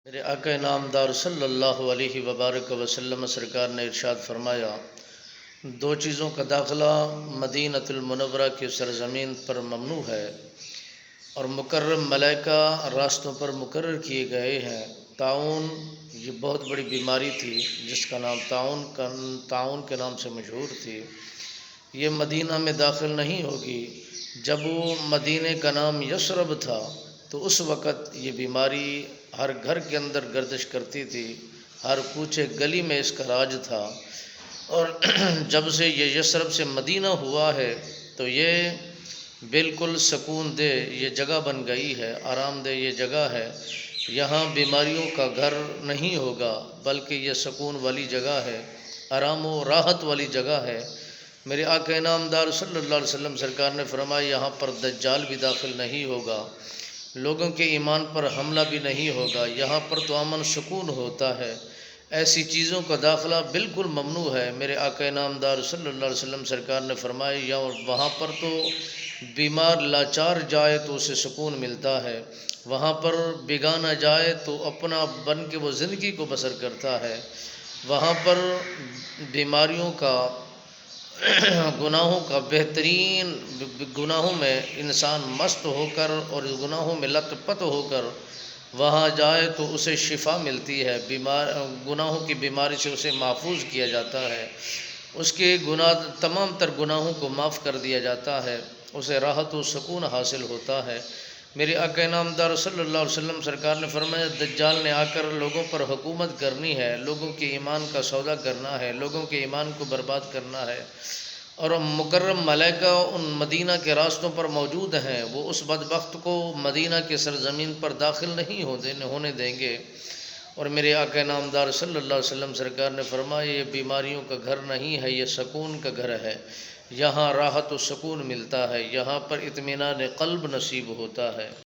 میرے آقا نامدار صلی اللہ علیہ وبارک وسلم سرکار نے ارشاد فرمایا، دو چیزوں کا داخلہ مدینۃ المنورہ کی سرزمین پر ممنوع ہے اور مکرم ملائکہ راستوں پر مقرر کیے گئے ہیں۔ طاعون یہ بہت بڑی بیماری تھی جس کا نام طاعون کے نام سے مشہور تھی۔ یہ مدینہ میں داخل نہیں ہوگی۔ جب وہ مدینہ کا نام یثرب تھا تو اس وقت یہ بیماری ہر گھر کے اندر گردش کرتی تھی، ہر کوچے گلی میں اس کا راج تھا۔ اور جب سے یہ یثرب سے مدینہ ہوا ہے تو یہ بالکل سکون دہ یہ جگہ بن گئی ہے، آرام دہ یہ جگہ ہے۔ یہاں بیماریوں کا گھر نہیں ہوگا بلکہ یہ سکون والی جگہ ہے، آرام و راحت والی جگہ ہے۔ میرے آقا نامدار صلی اللہ علیہ وسلم سرکار نے فرمایا، یہاں پر دجال بھی داخل نہیں ہوگا، لوگوں کے ایمان پر حملہ بھی نہیں ہوگا، یہاں پر تو امن سکون ہوتا ہے۔ ایسی چیزوں کا داخلہ بالکل ممنوع ہے۔ میرے آقا نامدار صلی اللہ علیہ وسلم سرکار نے فرمایا، وہاں پر تو بیمار لاچار جائے تو اسے سکون ملتا ہے، وہاں پر بیگانہ جائے تو اپنا بن کے وہ زندگی کو بسر کرتا ہے۔ وہاں پر بیماریوں کا گناہوں کا بہترین گناہوں میں انسان مست ہو کر اور گناہوں میں لت پت ہو کر وہاں جائے تو اسے شفا ملتی ہے، گناہوں کی بیماری سے اسے محفوظ کیا جاتا ہے، اس کے تمام تر گناہوں کو معاف کر دیا جاتا ہے، اسے راحت و سکون حاصل ہوتا ہے۔ میرے آقا نامدار صلی اللہ علیہ وسلم سرکار نے فرمایا، دجال نے آ کر لوگوں پر حکومت کرنی ہے، لوگوں کے ایمان کا سودا کرنا ہے، لوگوں کے ایمان کو برباد کرنا ہے، اور مکرم ملائکہ ان مدینہ کے راستوں پر موجود ہیں، وہ اس بدبخت کو مدینہ کے سرزمین پر داخل نہیں ہونے دیں گے۔ اور میرے آقا نامدار صلی اللہ علیہ وسلم سرکار نے فرمایا، یہ بیماریوں کا گھر نہیں ہے، یہ سکون کا گھر ہے، یہاں راحت و سکون ملتا ہے، یہاں پر اطمینان قلب نصیب ہوتا ہے۔